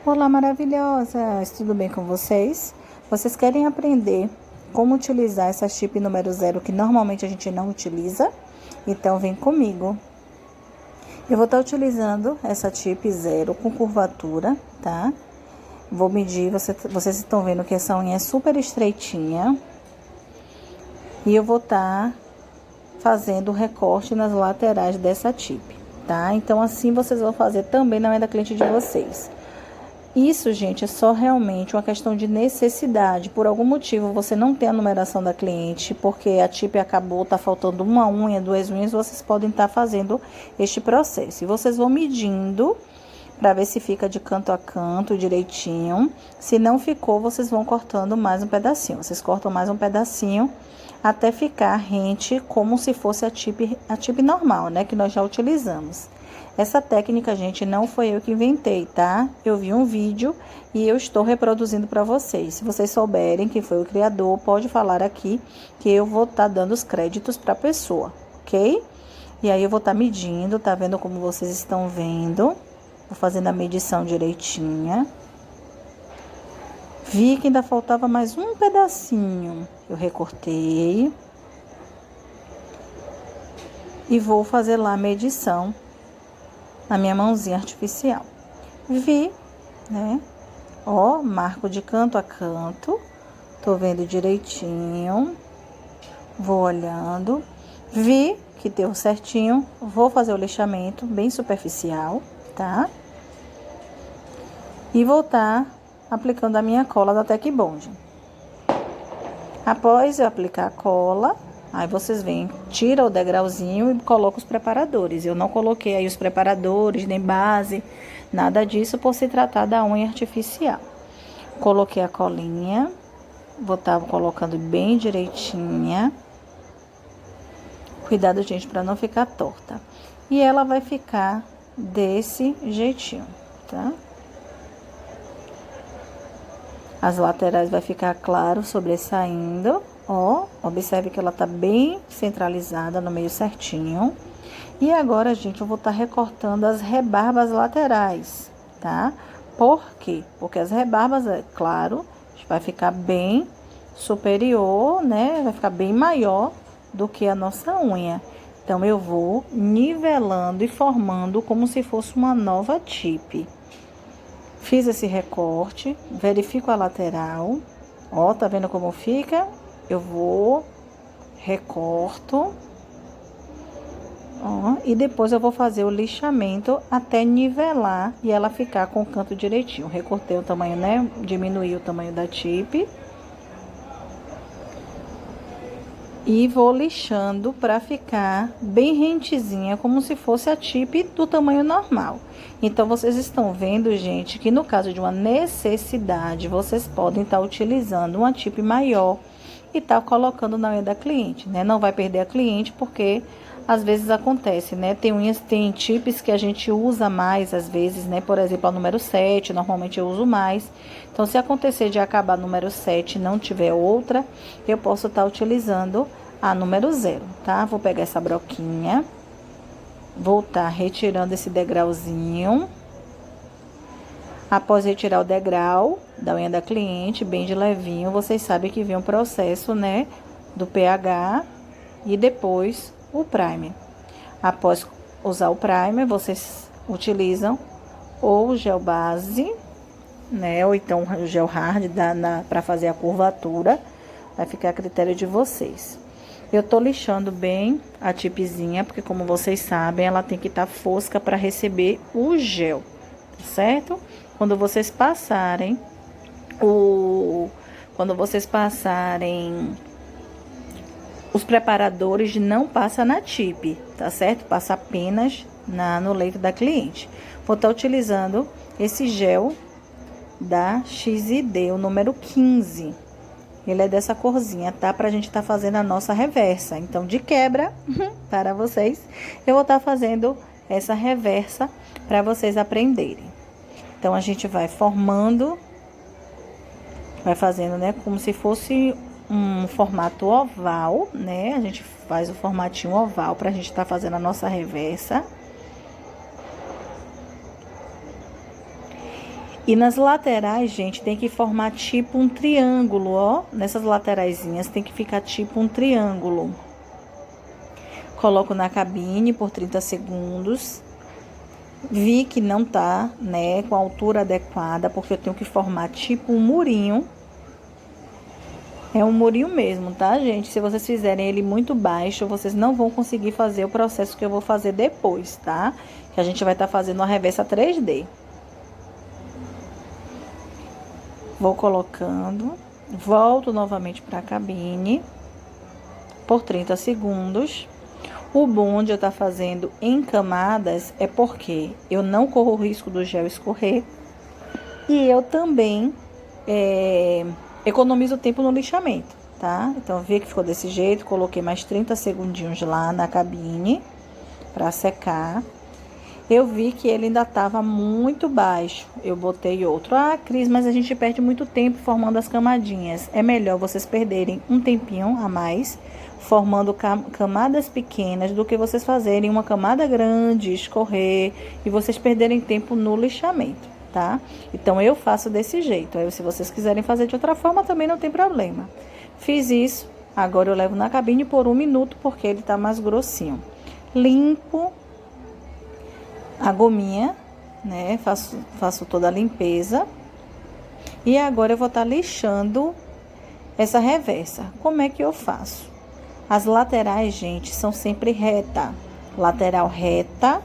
Olá, maravilhosas! Tudo bem com vocês? Vocês querem aprender como utilizar essa chip número 0 que normalmente a gente não utiliza? Então, vem comigo. Eu vou estar utilizando essa chip 0 com curvatura, tá? Vou medir, vocês estão vendo que essa unha é super estreitinha. E eu vou estar fazendo o recorte nas laterais dessa chip, tá? Então, assim vocês vão fazer também na unha da cliente de vocês. Isso, gente, é só realmente uma questão de necessidade. Por algum motivo, você não tem a numeração da cliente, porque a chip acabou, tá faltando uma unha, 2 unhas, vocês podem estar fazendo este processo. E vocês vão medindo para ver se fica de canto a canto direitinho. Se não ficou, vocês vão cortando mais um pedacinho. Vocês cortam mais um pedacinho até ficar rente como se fosse a chip normal, né, que nós já utilizamos. Essa técnica, gente, não foi eu que inventei, tá? Eu vi um vídeo e eu estou reproduzindo para vocês. Se vocês souberem quem foi o criador, pode falar aqui que eu vou estar dando os créditos para a pessoa, ok? E aí eu vou estar medindo, tá vendo como vocês estão vendo? Vou fazendo a medição direitinha. Vi que ainda faltava mais um pedacinho. Eu recortei. E vou fazer lá a medição na minha mãozinha artificial. Vi, né? Ó, marco de canto a canto. Tô vendo direitinho. Vou olhando. Vi que deu certinho. Vou fazer o lixamento bem superficial, tá? E vou estar aplicando a minha cola da Tec Bond. Após eu aplicar a cola, aí vocês vêm, tira o degrauzinho e coloca os preparadores. Eu não coloquei aí os preparadores, nem base, nada disso, por se tratar da unha artificial. Coloquei a colinha, vou estar colocando bem direitinha. Cuidado, gente, para não ficar torta. E ela vai ficar desse jeitinho, tá? As laterais vai ficar claro, sobressaindo. Ó, observe que ela tá bem centralizada no meio certinho. E agora, gente, eu vou estar recortando as rebarbas laterais, tá? Por quê? Porque as rebarbas, é claro, vai ficar bem superior, né? Vai ficar bem maior do que a nossa unha. Então, eu vou nivelando e formando como se fosse uma nova chip. Fiz esse recorte, verifico a lateral, ó, tá vendo como fica? Eu vou, recorto, ó, e depois eu vou fazer o lixamento até nivelar e ela ficar com o canto direitinho. Recortei o tamanho, né? Diminuí o tamanho da chip. E vou lixando para ficar bem rentezinha, como se fosse a chip do tamanho normal. Então, vocês estão vendo, gente, que no caso de uma necessidade, vocês podem estar utilizando uma chip maior e estar colocando na unha da cliente, né? Não vai perder a cliente, porque às vezes acontece, né? Tem chips que a gente usa mais, às vezes, né? Por exemplo, a número 7, normalmente eu uso mais. Então, se acontecer de acabar a número 7 e não tiver outra, eu posso estar utilizando a número 0, tá? Vou pegar essa broquinha, vou estar retirando esse degrauzinho. Após retirar o degrau da unha da cliente, bem de levinho, vocês sabem que vem um processo, né? Do pH e depois o primer. Após usar o primer, vocês utilizam ou o gel base, né? Ou então o gel hard para fazer a curvatura. Vai ficar a critério de vocês. Eu tô lixando bem a chipzinha, porque como vocês sabem, ela tem que estar fosca para receber o gel, tá certo? Quando vocês passarem os preparadores, não passa na chip, tá certo? Passa apenas no leito da cliente. Vou estar utilizando esse gel da XID, o número 15. Ele é dessa corzinha, tá? Pra gente tá fazendo a nossa reversa. Então, de quebra, para vocês, eu vou estar fazendo essa reversa para vocês aprenderem. Então, a gente vai formando, vai fazendo, né? Como se fosse um formato oval, né? A gente faz o formatinho oval pra gente tá fazendo a nossa reversa. E nas laterais, gente, tem que formar tipo um triângulo, ó. Nessas lateraisinhas tem que ficar tipo um triângulo. Coloco na cabine por 30 segundos. Vi que não tá, né, com a altura adequada, porque eu tenho que formar tipo um murinho. É um murinho mesmo, tá, gente? Se vocês fizerem ele muito baixo, vocês não vão conseguir fazer o processo que eu vou fazer depois, tá? Que a gente vai estar fazendo a reversa 3D. Vou colocando, volto novamente para a cabine por 30 segundos. O bom de eu estar fazendo em camadas é porque eu não corro o risco do gel escorrer e eu também economizo tempo no lixamento, tá? Então, vi que ficou desse jeito, coloquei mais 30 segundinhos lá na cabine para secar. Eu vi que ele ainda estava muito baixo. Eu botei outro. Ah, Cris, mas a gente perde muito tempo formando as camadinhas. É melhor vocês perderem um tempinho a mais formando camadas pequenas do que vocês fazerem uma camada grande, escorrer e vocês perderem tempo no lixamento, tá? Então, eu faço desse jeito. Aí, se vocês quiserem fazer de outra forma, também não tem problema. Fiz isso. Agora, eu levo na cabine por 1 minuto, porque ele tá mais grossinho. Limpo a gominha, né? Faço toda a limpeza. E agora eu vou estar lixando essa reversa. Como é que eu faço? As laterais, gente, são sempre reta. Lateral reta.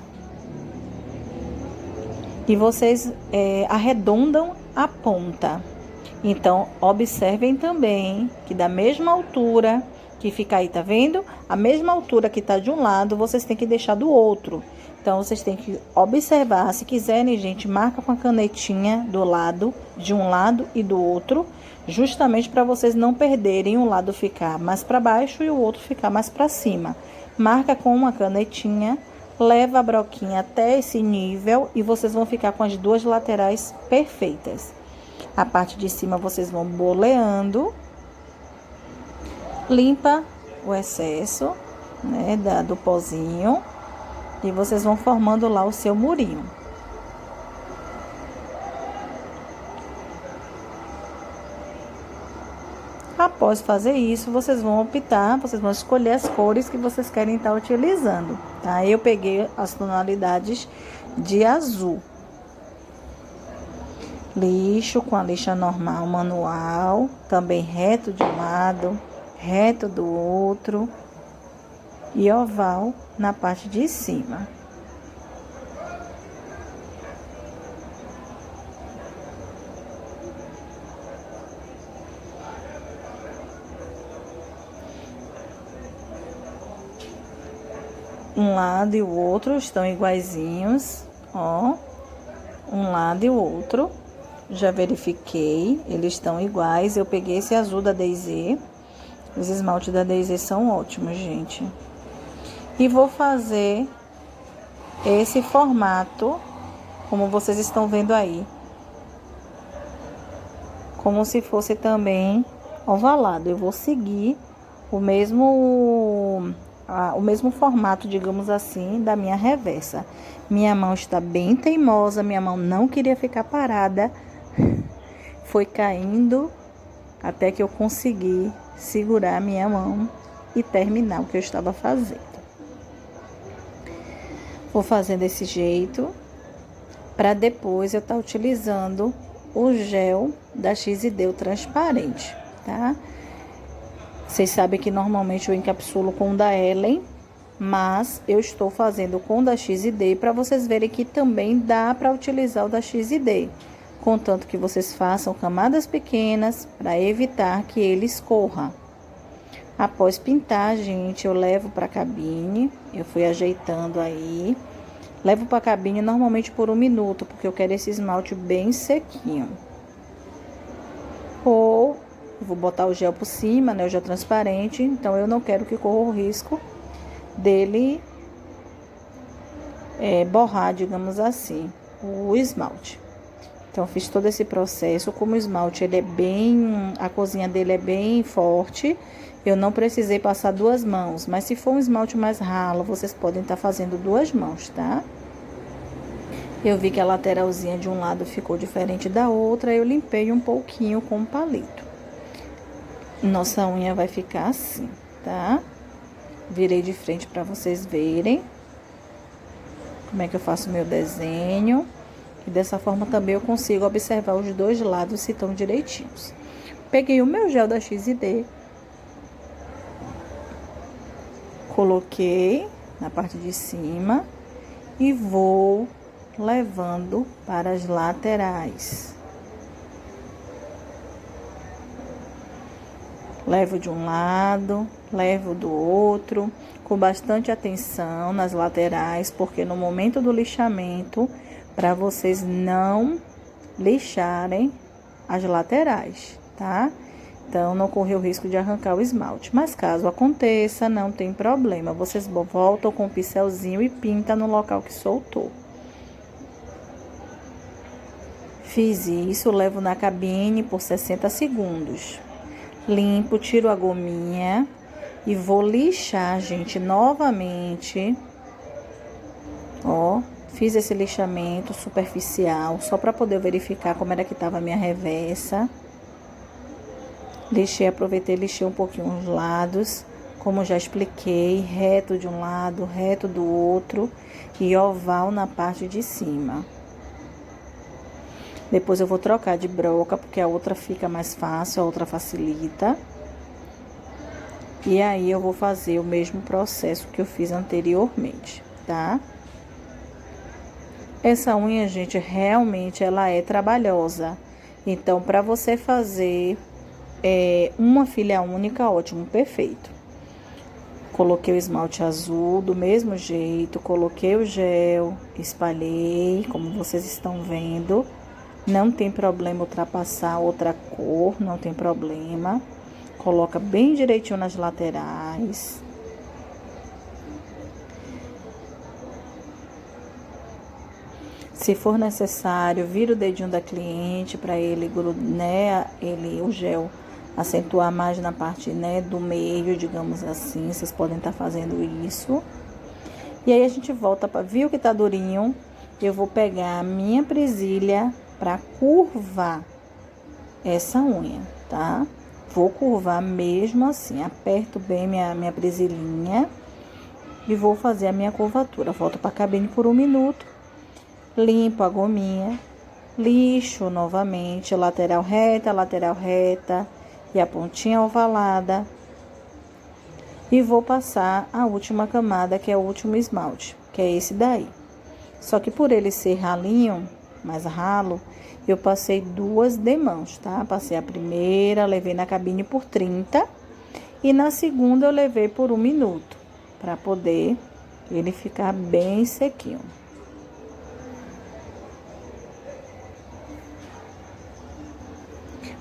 E vocês arredondam a ponta. Então, observem também que da mesma altura que fica aí, tá vendo? A mesma altura que tá de um lado, vocês têm que deixar do outro. Então, vocês têm que observar. Se quiserem, gente, marca com a canetinha do lado, de um lado e do outro, justamente para vocês não perderem um lado ficar mais para baixo e o outro ficar mais para cima. Marca com uma canetinha, leva a broquinha até esse nível e vocês vão ficar com as duas laterais perfeitas. A parte de cima vocês vão boleando, limpa o excesso, né, do pozinho. E vocês vão formando lá o seu murinho. Após fazer isso, vocês vão optar, vocês vão escolher as cores que vocês querem estar utilizando, tá? Eu peguei as tonalidades de azul. Lixo com a lixa normal, manual, também reto de um lado, reto do outro. E oval na parte de cima. Um lado e o outro estão iguaizinhos, ó. Um lado e o outro. Já verifiquei, eles estão iguais. Eu peguei esse azul da Daisy. Os esmaltes da Daisy são ótimos, gente. E vou fazer esse formato, como vocês estão vendo aí. Como se fosse também ovalado. Eu vou seguir o mesmo formato, digamos assim, da minha reversa. Minha mão está bem teimosa, minha mão não queria ficar parada. Foi caindo até que eu consegui segurar a minha mão e terminar o que eu estava fazendo. Vou fazer desse jeito, para depois eu estar utilizando o gel da XD transparente, tá? Vocês sabem que normalmente eu encapsulo com o da Ellen, mas eu estou fazendo com o da XD para vocês verem que também dá para utilizar o da XD. Contanto que vocês façam camadas pequenas para evitar que ele escorra. Após pintar, gente, eu levo para a cabine. Eu fui ajeitando aí. Levo para a cabine normalmente por 1 minuto, porque eu quero esse esmalte bem sequinho. Ou eu vou botar o gel por cima, né? O gel transparente. Então, eu não quero que corra o risco dele borrar, digamos assim, o esmalte. Então, fiz todo esse processo. Como o esmalte, ele é bem... A corzinha dele é bem forte. Eu não precisei passar 2 mãos. Mas se for um esmalte mais ralo, vocês podem estar fazendo 2 mãos, tá? Eu vi que a lateralzinha de um lado ficou diferente da outra, eu limpei um pouquinho com o palito. Nossa unha vai ficar assim, tá? Virei de frente para vocês verem como é que eu faço o meu desenho. E dessa forma também eu consigo observar os dois lados se estão direitinhos. Peguei o meu gel da XD, coloquei na parte de cima e vou levando para as laterais. Levo de um lado, levo do outro, com bastante atenção nas laterais, porque no momento do lixamento, para vocês não lixarem as laterais, tá? Então, não correr o risco de arrancar o esmalte. Mas caso aconteça, não tem problema. Vocês voltam com o pincelzinho e pinta no local que soltou. Fiz isso, levo na cabine por 60 segundos. Limpo, tiro a gominha e vou lixar, gente, novamente. Ó, fiz esse lixamento superficial, só para poder verificar como era que estava a minha reversa. Lixei, aproveitei, lixei um pouquinho os lados, como já expliquei, reto de um lado, reto do outro e oval na parte de cima. Depois eu vou trocar de broca, porque a outra fica mais fácil, a outra facilita. E aí eu vou fazer o mesmo processo que eu fiz anteriormente, tá? Essa unha, gente, realmente ela é trabalhosa. Então, para você fazer uma filha única, ótimo, perfeito. Coloquei o esmalte azul do mesmo jeito, coloquei o gel, espalhei, como vocês estão vendo. Não tem problema ultrapassar outra cor, não tem problema. Coloca bem direitinho nas laterais. Se for necessário, vira o dedinho da cliente para ele, né, o gel acentuar mais na parte, né, do meio, digamos assim. Vocês podem estar fazendo isso. E aí a gente volta para, viu que tá durinho? Eu vou pegar a minha presilha para curvar essa unha, tá? Vou curvar mesmo assim, aperto bem minha presilhinha e vou fazer a minha curvatura. Volto para a cabine por 1 minuto, limpo a gominha, lixo novamente, lateral reta e a pontinha ovalada. E vou passar a última camada, que é o último esmalte, que é esse daí. Só que por ele ser ralinho, mais ralo, eu passei 2 demãos, tá? Passei a primeira, levei na cabine por 30 e na segunda eu levei por 1 minuto, para poder ele ficar bem sequinho.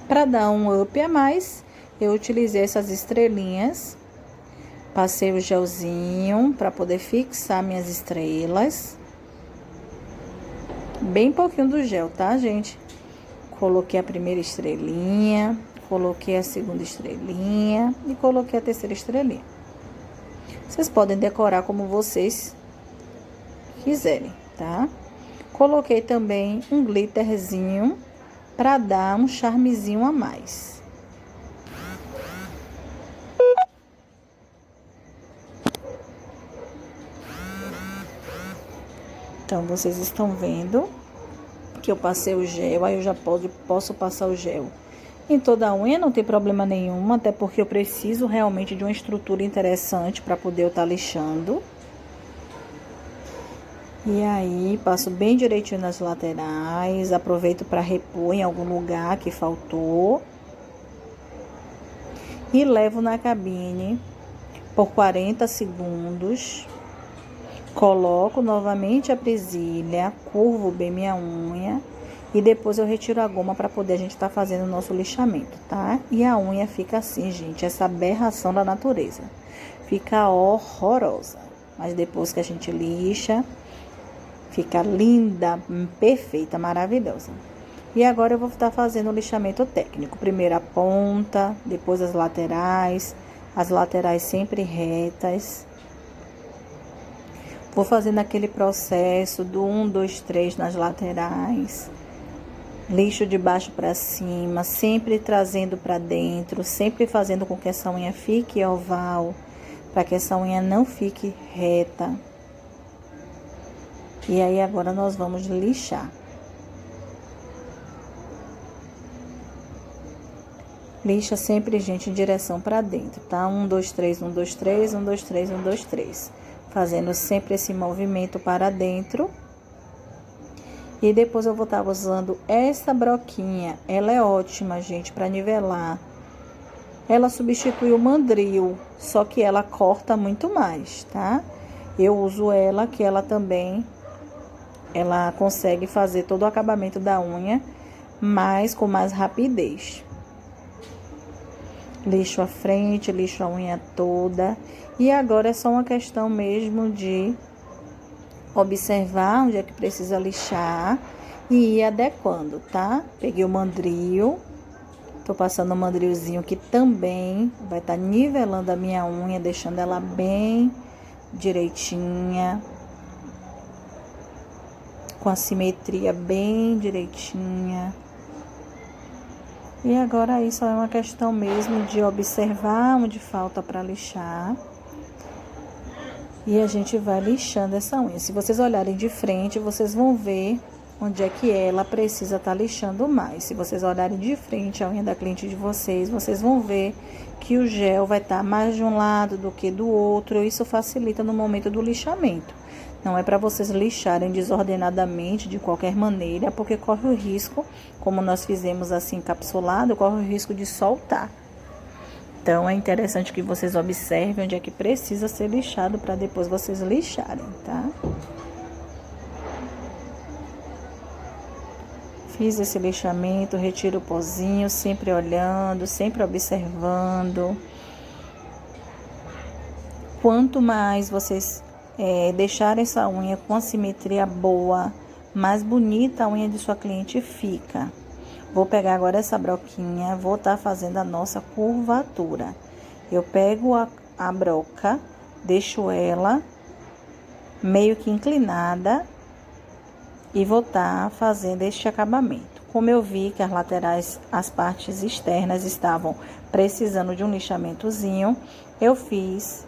Para dar um up a mais, eu utilizei essas estrelinhas, passei o gelzinho para poder fixar minhas estrelas. Bem pouquinho do gel, tá, gente? Coloquei a primeira estrelinha, coloquei a segunda estrelinha e coloquei a terceira estrelinha. Vocês podem decorar como vocês quiserem, tá? Coloquei também um glitterzinho para dar um charmezinho a mais. Então, vocês estão vendo que eu passei o gel, aí eu já posso passar o gel em toda a unha, não tem problema nenhum, até porque eu preciso realmente de uma estrutura interessante para poder eu estar lixando. E aí, passo bem direitinho nas laterais, aproveito para repor em algum lugar que faltou. E levo na cabine por 40 segundos. Coloco novamente a presilha, curvo bem minha unha e depois eu retiro a goma para poder a gente estar fazendo o nosso lixamento, tá? E a unha fica assim, gente, essa aberração da natureza. Fica horrorosa, mas depois que a gente lixa, fica linda, perfeita, maravilhosa. E agora eu vou estar fazendo o lixamento técnico. Primeiro a ponta, depois as laterais sempre retas. Vou fazendo aquele processo do 1, 2, 3 nas laterais. Lixo de baixo para cima, sempre trazendo para dentro, sempre fazendo com que essa unha fique oval, para que essa unha não fique reta. E aí agora nós vamos lixar. Lixa sempre, gente, em direção para dentro, tá? 1, 2, 3, 1, 2, 3, 1, 2, 3, 1, 2, 3. Fazendo sempre esse movimento para dentro. E depois eu vou estar usando essa broquinha. Ela é ótima, gente, para nivelar. Ela substitui o mandril, só que ela corta muito mais, tá? Eu uso ela, que ela também, ela consegue fazer todo o acabamento da unha, mas com mais rapidez. Lixo a frente, lixo a unha toda. E agora é só uma questão mesmo de observar onde é que precisa lixar e ir adequando, tá? Peguei o mandril, tô passando o mandrilzinho que também vai estar nivelando a minha unha, deixando ela bem direitinha, com a simetria bem direitinha. E agora aí só é uma questão mesmo de observar onde falta para lixar. E a gente vai lixando essa unha. Se vocês olharem de frente, vocês vão ver onde é que ela precisa estar lixando mais. Se vocês olharem de frente a unha da cliente de vocês, vocês vão ver que o gel vai estar mais de um lado do que do outro. Isso facilita no momento do lixamento. Não é para vocês lixarem desordenadamente, de qualquer maneira, porque corre o risco, como nós fizemos assim encapsulado, corre o risco de soltar. Então, é interessante que vocês observem onde é que precisa ser lixado para depois vocês lixarem, tá? Fiz esse lixamento, retiro o pozinho, sempre olhando, sempre observando. Quanto mais vocês deixarem essa unha com a simetria boa, mais bonita a unha de sua cliente fica. Vou pegar agora essa broquinha, vou estar fazendo a nossa curvatura. Eu pego a broca, deixo ela meio que inclinada e vou estar fazendo este acabamento. Como eu vi que as laterais, as partes externas estavam precisando de um lixamentozinho, eu fiz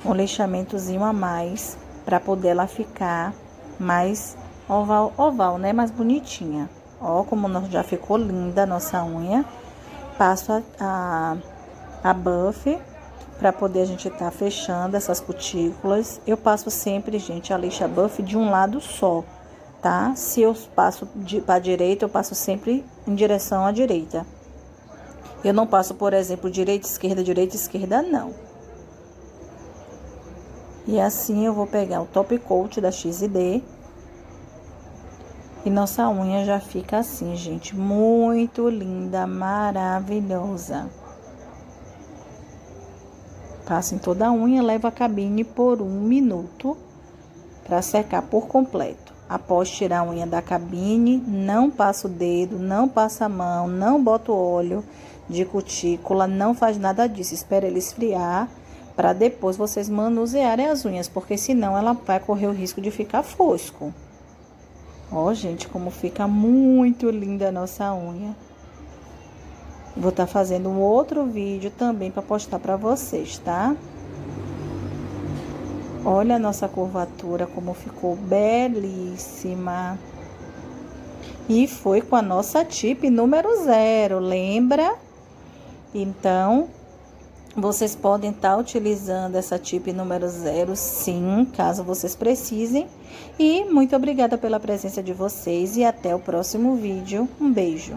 um lixamentozinho a mais para poder ela ficar mais oval, né? Mais bonitinha. Ó, como já ficou linda a nossa unha. Passo a buff para poder a gente estar fechando essas cutículas. Eu passo sempre, gente, a lixa buff de um lado só, tá? Se eu passo para a direita, eu passo sempre em direção à direita. Eu não passo, por exemplo, direita, esquerda, não. E assim eu vou pegar o top coat da XD. E nossa unha já fica assim, gente, muito linda, maravilhosa. Passo em toda a unha, levo a cabine por 1 minuto para secar por completo. Após tirar a unha da cabine, não passo o dedo, não passo a mão, não boto óleo de cutícula, não faz nada disso. Espera ele esfriar para depois vocês manusearem as unhas, porque senão ela vai correr o risco de ficar fosco. Ó, gente, como fica muito linda a nossa unha. Vou estar fazendo um outro vídeo também para postar para vocês, tá? Olha a nossa curvatura, como ficou belíssima. E foi com a nossa tip número 0, lembra? Então, vocês podem estar utilizando essa tip número 0, sim, caso vocês precisem. E muito obrigada pela presença de vocês e até o próximo vídeo. Um beijo.